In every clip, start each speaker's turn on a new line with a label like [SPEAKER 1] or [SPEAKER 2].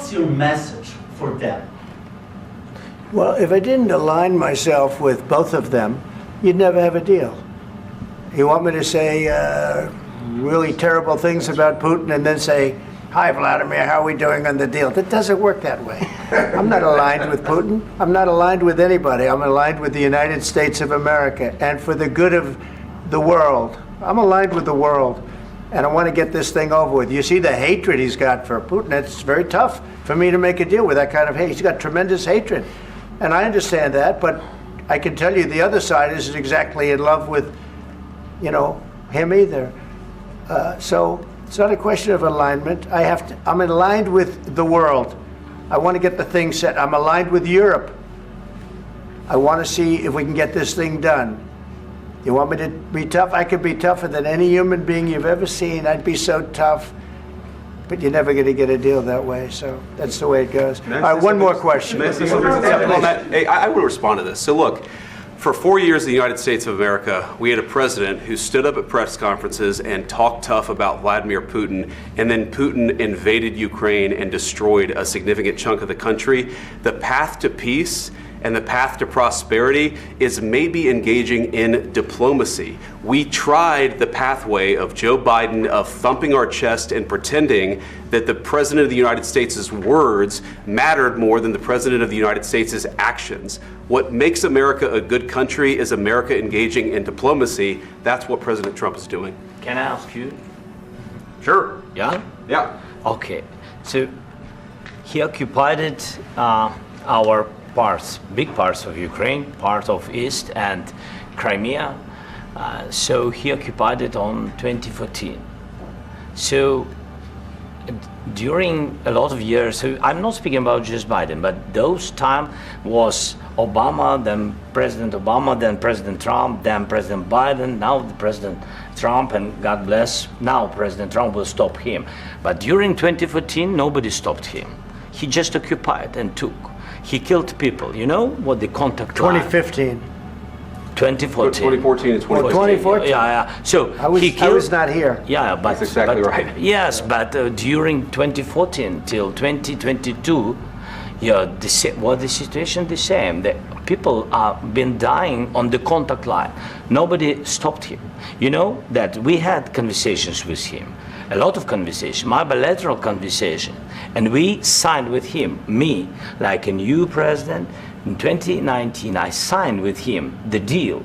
[SPEAKER 1] what's your message for them?
[SPEAKER 2] Well, if I didn't align myself with both of them, you'd never have a deal. You want me to say really terrible things about Putin and then say, "Hi, Vladimir, how are we doing on the deal?" That doesn't work that way. I'm not aligned with Putin. I'm not aligned with anybody. I'm aligned with the United States of America and for the good of the world. I'm aligned with the world, and I want to get this thing over with. You see the hatred he's got for Putin. It's very tough for me to make a deal with that kind of hate. He's got tremendous hatred, and I understand that, but I can tell you the other side isn't exactly in love with, him either. So it's not a question of alignment. I'm aligned with the world. I want to get the thing set. I'm aligned with Europe. I want to see if we can get this thing done. You want me to be tough? I could be tougher than any human being you've ever seen. I'd be so tough. But you're never going to get a deal that way. So that's the way it goes. All right, one more question.
[SPEAKER 3] I would respond to this. So look, for 4 years in the United States of America, we had a president who stood up at press conferences and talked tough about Vladimir Putin, and then Putin invaded Ukraine and destroyed a significant chunk of the country. The path to peace and the path to prosperity is maybe engaging in diplomacy. We tried the pathway of Joe Biden of thumping our chest and pretending that the President of the United States' words mattered more than the President of the United States' actions. What makes America a good country is America engaging in diplomacy. That's what President Trump is doing.
[SPEAKER 4] Can I ask you?
[SPEAKER 3] Sure.
[SPEAKER 4] Yeah?
[SPEAKER 3] Yeah.
[SPEAKER 4] Okay. So he occupied our big parts of Ukraine, part of East and Crimea. So he occupied it on 2014. So during a lot of years, so I'm not speaking about just Biden, but those time was Obama, then President Obama, then President Trump, then President Biden, now the President Trump, and God bless, now President Trump will stop him. But during 2014, nobody stopped him. He just occupied and took. He killed people. You know what the contact
[SPEAKER 2] 2015.
[SPEAKER 3] 2014
[SPEAKER 4] 2014.
[SPEAKER 3] and 2014.
[SPEAKER 2] 2014.
[SPEAKER 4] Yeah. So
[SPEAKER 2] I was not here.
[SPEAKER 4] Yeah, but
[SPEAKER 3] that's exactly right.
[SPEAKER 4] Yes, but during 2014 till 2022, the situation the same. The people are been dying on the contact line. Nobody stopped him. You know that we had conversations with him, a lot of conversation, my bilateral conversation, and we signed with him, me, like a new president. In 2019, I signed with him the deal.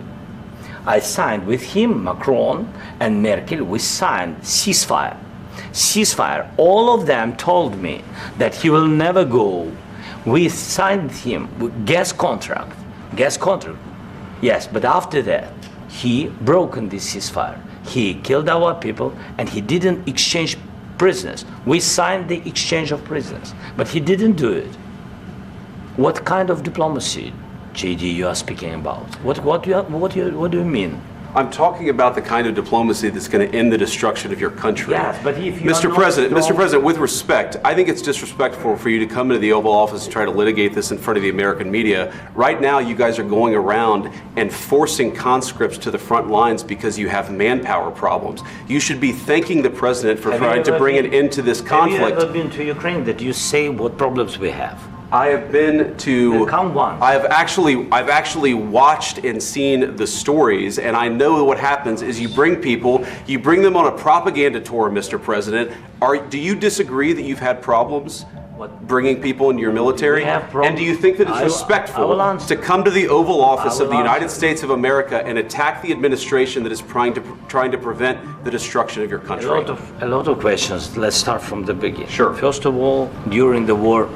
[SPEAKER 4] I signed with him, Macron and Merkel, we signed ceasefire. Ceasefire. All of them told me that he will never go. We signed him with gas contract. Yes, but after that, he broken this ceasefire. He killed our people and he didn't exchange prisoners. We signed the exchange of prisoners, but he didn't do it. What kind of diplomacy, JD, you are speaking about? What do you mean?
[SPEAKER 3] I'm talking about the kind of diplomacy that's going to end the destruction of your country.
[SPEAKER 4] Yes, but if you
[SPEAKER 3] Mr. President, with respect, I think it's disrespectful for you to come into the Oval Office and try to litigate this in front of the American media. Right now, you guys are going around and forcing conscripts to the front lines because you have manpower problems. You should be thanking the President for trying to bring an end to this conflict.
[SPEAKER 4] Have you ever been to Ukraine that you say what problems we have?
[SPEAKER 3] I have been to.
[SPEAKER 4] Count one.
[SPEAKER 3] I've actually watched and seen the stories, and I know what happens is you bring them on a propaganda tour, Mr. President. Do you disagree that you've had problems bringing people into your military? And do you think that it's respectful to come to the Oval Office of the United States of America and attack the administration that is trying to prevent the destruction of your country?
[SPEAKER 4] A lot of questions. Let's start from the beginning.
[SPEAKER 3] Sure.
[SPEAKER 4] First of all, during the war,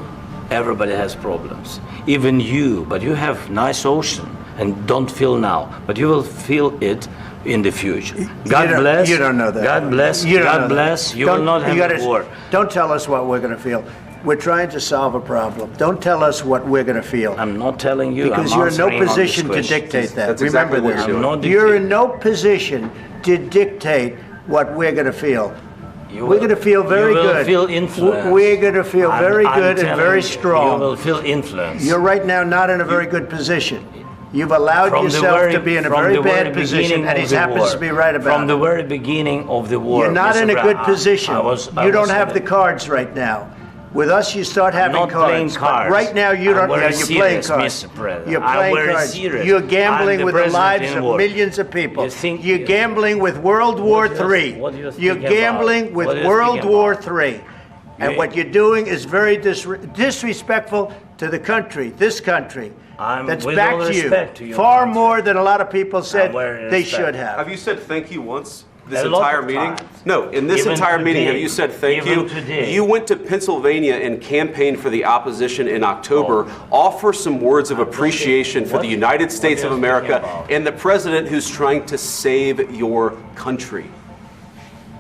[SPEAKER 4] everybody has problems, even you, but you have nice ocean and don't feel now, but you will feel it in the future. God bless.
[SPEAKER 2] You don't know that.
[SPEAKER 4] God bless. God bless. You will not have a war.
[SPEAKER 2] Don't tell us what we're going to feel. We're trying to solve a problem. Don't tell us what we're going to feel.
[SPEAKER 4] I'm not telling you.
[SPEAKER 2] Because you're in no position to dictate that.
[SPEAKER 3] That's exactly
[SPEAKER 2] Remember
[SPEAKER 3] what you're doing.
[SPEAKER 2] You're in no position to dictate what we're going to feel. We're going to feel very good.
[SPEAKER 4] You will feel influence.
[SPEAKER 2] We're going to feel very good and very strong.
[SPEAKER 4] You will feel influence.
[SPEAKER 2] You're right now not in a very good position. You've allowed yourself to be in a very bad position, and he happens to be right about it.
[SPEAKER 4] From the very beginning of the war.
[SPEAKER 2] You're not in a good position. You don't have the cards right now. With us, you start having
[SPEAKER 4] not
[SPEAKER 2] cards.
[SPEAKER 4] playing
[SPEAKER 2] But
[SPEAKER 4] cards.
[SPEAKER 2] right now, you don't.
[SPEAKER 4] I'm very
[SPEAKER 2] You're playing
[SPEAKER 4] serious,
[SPEAKER 2] cards.
[SPEAKER 4] Mr. President.
[SPEAKER 2] You're
[SPEAKER 4] I'm
[SPEAKER 2] playing
[SPEAKER 4] very
[SPEAKER 2] cards.
[SPEAKER 4] serious.
[SPEAKER 2] You're
[SPEAKER 4] I'm
[SPEAKER 2] gambling
[SPEAKER 4] the
[SPEAKER 2] with the
[SPEAKER 4] president
[SPEAKER 2] lives
[SPEAKER 4] in
[SPEAKER 2] of
[SPEAKER 4] war.
[SPEAKER 2] millions of people.
[SPEAKER 4] You think-
[SPEAKER 2] You're gambling with World War
[SPEAKER 4] What do you-
[SPEAKER 2] III.
[SPEAKER 4] what do you
[SPEAKER 2] You're
[SPEAKER 4] think about?
[SPEAKER 2] gambling with
[SPEAKER 4] What do you
[SPEAKER 2] World
[SPEAKER 4] think
[SPEAKER 2] War
[SPEAKER 4] about?
[SPEAKER 2] III. And
[SPEAKER 4] You-
[SPEAKER 2] what you're doing is very disrespectful to the country, this country. That's
[SPEAKER 4] with
[SPEAKER 2] back
[SPEAKER 4] all
[SPEAKER 2] to you.
[SPEAKER 4] respect to your
[SPEAKER 2] Far
[SPEAKER 4] country.
[SPEAKER 2] more than a lot of people said
[SPEAKER 4] very
[SPEAKER 2] they
[SPEAKER 4] respect.
[SPEAKER 2] should have.
[SPEAKER 3] Have you said thank you once this
[SPEAKER 4] A lot
[SPEAKER 3] entire
[SPEAKER 4] of
[SPEAKER 3] meeting?
[SPEAKER 4] times.
[SPEAKER 3] No, in this
[SPEAKER 4] Even
[SPEAKER 3] entire meeting, have
[SPEAKER 4] today.
[SPEAKER 3] you said thank
[SPEAKER 4] Even
[SPEAKER 3] you?
[SPEAKER 4] today.
[SPEAKER 3] You went to Pennsylvania and campaigned for the opposition in October. Offer some words of appreciation for
[SPEAKER 4] what-
[SPEAKER 3] the United States
[SPEAKER 4] what
[SPEAKER 3] of
[SPEAKER 4] are you speaking
[SPEAKER 3] America
[SPEAKER 4] about?
[SPEAKER 3] and the president who's trying to save your country.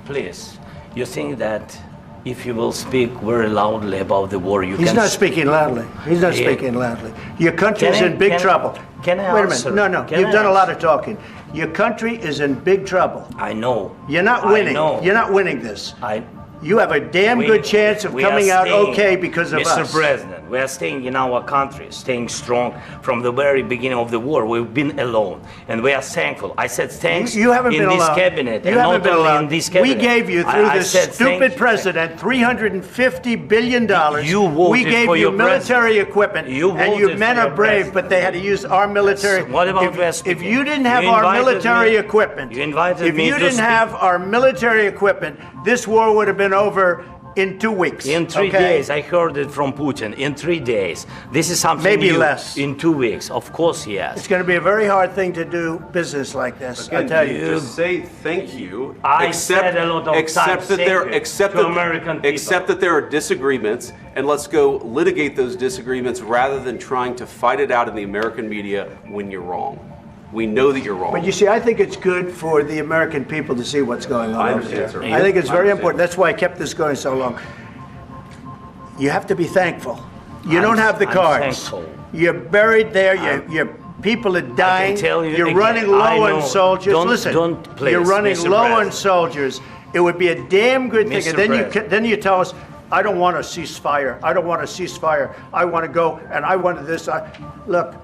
[SPEAKER 4] Please, you think that if you will speak very loudly about the war, you
[SPEAKER 2] He's
[SPEAKER 4] can...
[SPEAKER 2] not speaking loudly. He's not
[SPEAKER 4] Yeah.
[SPEAKER 2] speaking loudly. Your country's
[SPEAKER 4] Can I-
[SPEAKER 2] in big
[SPEAKER 4] can I-
[SPEAKER 2] trouble.
[SPEAKER 4] can I
[SPEAKER 2] Wait a
[SPEAKER 4] answer?
[SPEAKER 2] minute. No,
[SPEAKER 4] Can
[SPEAKER 2] you've
[SPEAKER 4] I
[SPEAKER 2] done a lot
[SPEAKER 4] answer?
[SPEAKER 2] of talking. Your country is in big trouble.
[SPEAKER 4] I know.
[SPEAKER 2] You're not
[SPEAKER 4] I
[SPEAKER 2] winning.
[SPEAKER 4] know.
[SPEAKER 2] You're not winning this.
[SPEAKER 4] I,
[SPEAKER 2] You have a damn good chance of
[SPEAKER 4] we are
[SPEAKER 2] coming out
[SPEAKER 4] staying,
[SPEAKER 2] okay because of
[SPEAKER 4] Mr.
[SPEAKER 2] us.
[SPEAKER 4] President, we are staying in our country, staying strong from the very beginning of the war. We've been alone, and we are thankful. I said thanks
[SPEAKER 2] You haven't
[SPEAKER 4] in
[SPEAKER 2] been
[SPEAKER 4] this
[SPEAKER 2] alone.
[SPEAKER 4] cabinet,
[SPEAKER 2] You
[SPEAKER 4] and
[SPEAKER 2] haven't
[SPEAKER 4] not
[SPEAKER 2] been
[SPEAKER 4] only
[SPEAKER 2] alone.
[SPEAKER 4] in this cabinet.
[SPEAKER 2] We gave you, through
[SPEAKER 4] I
[SPEAKER 2] this
[SPEAKER 4] said thank
[SPEAKER 2] stupid
[SPEAKER 4] you.
[SPEAKER 2] president, $350 billion.
[SPEAKER 4] You voted
[SPEAKER 2] we gave
[SPEAKER 4] for
[SPEAKER 2] you
[SPEAKER 4] your
[SPEAKER 2] military
[SPEAKER 4] president.
[SPEAKER 2] equipment,
[SPEAKER 4] You
[SPEAKER 2] and you
[SPEAKER 4] voted
[SPEAKER 2] men
[SPEAKER 4] for
[SPEAKER 2] are
[SPEAKER 4] your
[SPEAKER 2] brave,
[SPEAKER 4] president.
[SPEAKER 2] but they had to use our military.
[SPEAKER 4] What about
[SPEAKER 2] if,
[SPEAKER 4] West
[SPEAKER 2] if
[SPEAKER 4] speaking?
[SPEAKER 2] you didn't have
[SPEAKER 4] You
[SPEAKER 2] our
[SPEAKER 4] invited
[SPEAKER 2] military
[SPEAKER 4] me-
[SPEAKER 2] equipment,
[SPEAKER 4] you invited
[SPEAKER 2] if
[SPEAKER 4] me
[SPEAKER 2] you
[SPEAKER 4] to
[SPEAKER 2] didn't
[SPEAKER 4] speak.
[SPEAKER 2] have our military equipment, this war would have been over in 2 weeks.
[SPEAKER 4] In 3
[SPEAKER 2] okay?
[SPEAKER 4] days, I heard it from Putin. In 3 days, this is something
[SPEAKER 2] Maybe
[SPEAKER 4] new.
[SPEAKER 2] less.
[SPEAKER 4] In 2 weeks, of course, yes.
[SPEAKER 2] It's going to be a very hard thing to do business like this. I tell you.
[SPEAKER 3] Just say thank you.
[SPEAKER 4] I said a lot of
[SPEAKER 3] accept
[SPEAKER 4] times
[SPEAKER 3] that
[SPEAKER 4] thank
[SPEAKER 3] there,
[SPEAKER 4] you
[SPEAKER 3] accept
[SPEAKER 4] to
[SPEAKER 3] that,
[SPEAKER 4] American people.
[SPEAKER 3] accept that there are disagreements, and let's go litigate those disagreements rather than trying to fight it out in the American media when you're wrong. We know that you're wrong.
[SPEAKER 2] But you see, I think it's good for the American people to see what's going on
[SPEAKER 3] I
[SPEAKER 2] over
[SPEAKER 3] understand,
[SPEAKER 2] there.
[SPEAKER 3] sir.
[SPEAKER 2] I think it's
[SPEAKER 3] I
[SPEAKER 2] very
[SPEAKER 3] understand.
[SPEAKER 2] important. That's why I kept this going so long. You have to be thankful. You don't have the
[SPEAKER 4] I'm
[SPEAKER 2] cards.
[SPEAKER 4] thankful.
[SPEAKER 2] You're buried there. Your people are dying.
[SPEAKER 4] tell you
[SPEAKER 2] You're
[SPEAKER 4] again,
[SPEAKER 2] running
[SPEAKER 4] I
[SPEAKER 2] low
[SPEAKER 4] know.
[SPEAKER 2] on soldiers.
[SPEAKER 4] Don't-
[SPEAKER 2] Listen,
[SPEAKER 4] don't, please,
[SPEAKER 2] you're running
[SPEAKER 4] Mr.
[SPEAKER 2] low on
[SPEAKER 4] President.
[SPEAKER 2] soldiers. It would be a damn good thing.
[SPEAKER 4] Mr.
[SPEAKER 2] And
[SPEAKER 4] President.
[SPEAKER 2] then you tell us, I don't want a ceasefire. I don't want a ceasefire. I want to go and I wanted this. Look.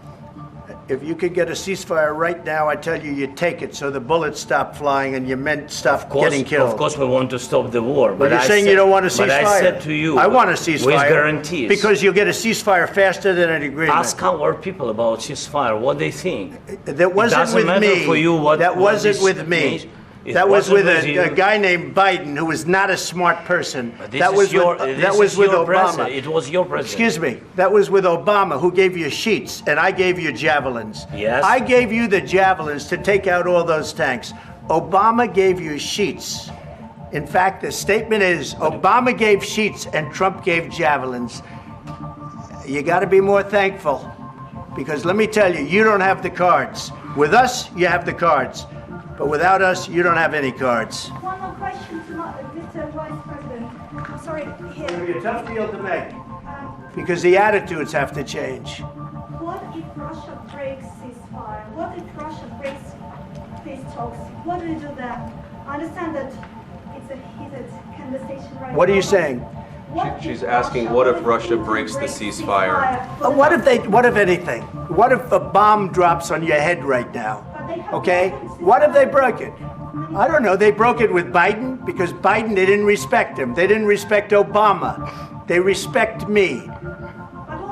[SPEAKER 2] If you could get a ceasefire right now, I tell you, you take it so the bullets stop flying and your men stop getting killed.
[SPEAKER 4] Of course, we want to stop the war.
[SPEAKER 2] But you're saying you don't want a ceasefire.
[SPEAKER 4] But I said to you,
[SPEAKER 2] I want a ceasefire.
[SPEAKER 4] with guarantees.
[SPEAKER 2] Because you'll get a ceasefire faster than an agreement.
[SPEAKER 4] Ask our people about ceasefire, what they think.
[SPEAKER 2] That wasn't
[SPEAKER 4] doesn't
[SPEAKER 2] with
[SPEAKER 4] matter
[SPEAKER 2] me.
[SPEAKER 4] for you what-
[SPEAKER 2] that
[SPEAKER 4] what
[SPEAKER 2] wasn't
[SPEAKER 4] this
[SPEAKER 2] with me.
[SPEAKER 4] means. It
[SPEAKER 2] That was
[SPEAKER 4] wasn't
[SPEAKER 2] with
[SPEAKER 4] with you.
[SPEAKER 2] a guy named Biden, who was not a smart person.
[SPEAKER 4] This
[SPEAKER 2] That
[SPEAKER 4] is
[SPEAKER 2] was
[SPEAKER 4] your,
[SPEAKER 2] with,
[SPEAKER 4] this
[SPEAKER 2] that was
[SPEAKER 4] is
[SPEAKER 2] with
[SPEAKER 4] your
[SPEAKER 2] Obama.
[SPEAKER 4] president. It was your president.
[SPEAKER 2] Excuse me. That was with Obama, who gave you sheets, and I gave you javelins.
[SPEAKER 4] Yes.
[SPEAKER 2] I gave you the javelins to take out all those tanks. Obama gave you sheets. In fact, the statement is Obama gave sheets and Trump gave javelins. You got to be more thankful, because let me tell you, you don't have the cards. With us, you have the cards. But without us, you don't have any cards.
[SPEAKER 5] One more question to Mr. Vice President. I'm sorry,
[SPEAKER 2] It's going to be
[SPEAKER 5] here.
[SPEAKER 2] a tough deal to make,
[SPEAKER 5] Um,
[SPEAKER 2] because the attitudes have to change.
[SPEAKER 5] what if Russia breaks ceasefire? What if Russia breaks peace talks? What do you do then? I understand that it's a heated conversation right now.
[SPEAKER 2] What are you
[SPEAKER 5] but
[SPEAKER 2] saying?
[SPEAKER 5] what
[SPEAKER 3] She's
[SPEAKER 5] if
[SPEAKER 3] asking, what if Russia breaks the ceasefire?
[SPEAKER 2] What if anything? What if a bomb drops on your head right now? Okay? What if they broke it? I don't know. They broke it with Biden because Biden, they didn't respect him. They didn't respect Obama. They respect me.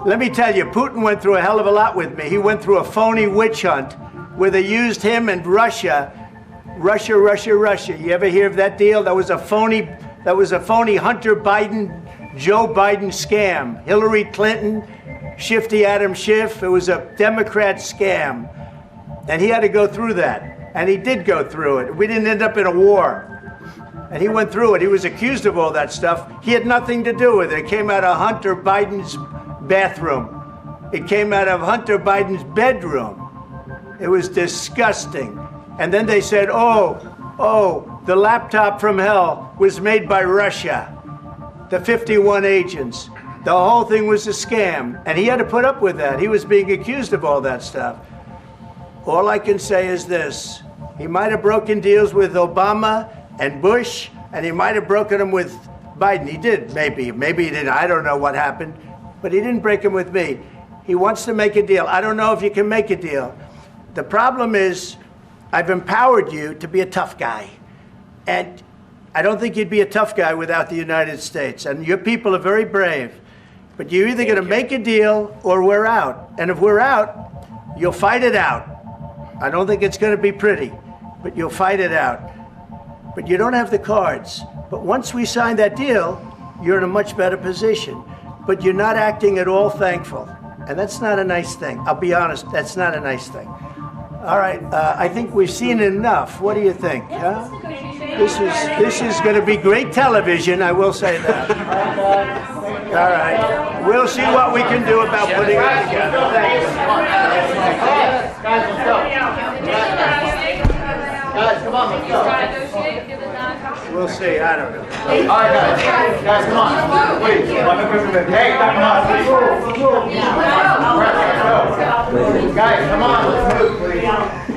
[SPEAKER 2] Let me tell you, Putin went through a hell of a lot with me. He went through a phony witch hunt where they used him and Russia. Russia. You ever hear of that deal? That was a phony Hunter Biden, Joe Biden scam. Hillary Clinton, Shifty Adam Schiff. It was a Democrat scam. And he had to go through that. And he did go through it. We didn't end up in a war. And he went through it. He was accused of all that stuff. He had nothing to do with it. It came out of Hunter Biden's bathroom. It came out of Hunter Biden's bedroom. It was disgusting. And then they said, oh, the laptop from hell was made by Russia. The 51 agents. The whole thing was a scam. And he had to put up with that. He was being accused of all that stuff. All I can say is this. He might have broken deals with Obama and Bush, and he might have broken them with Biden. He did, maybe. Maybe he didn't. I don't know what happened. But he didn't break them with me. He wants to make a deal. I don't know if you can make a deal. The problem is, I've empowered you to be a tough guy. And I don't think you'd be a tough guy without the United States. And your people are very brave. But you're either going to make a deal or we're out. And if we're out, you'll fight it out. I don't think it's going to be pretty, but you'll fight it out. But you don't have the cards. But once we sign that deal, you're in a much better position. But you're not acting at all thankful. And that's not a nice thing. I'll be honest, that's not a nice thing. All right, I think we've seen enough. What do you think? Huh? This is going to be great television, I will say that. All right, we'll see what we can do about putting it together. Thank you.
[SPEAKER 6] Guys, let's go. Guys, come on, let's go.
[SPEAKER 2] We'll see, I don't know.
[SPEAKER 6] All right, guys. Guys, come on. Please. Hey, come on, please. Guys, come on, let's move, please.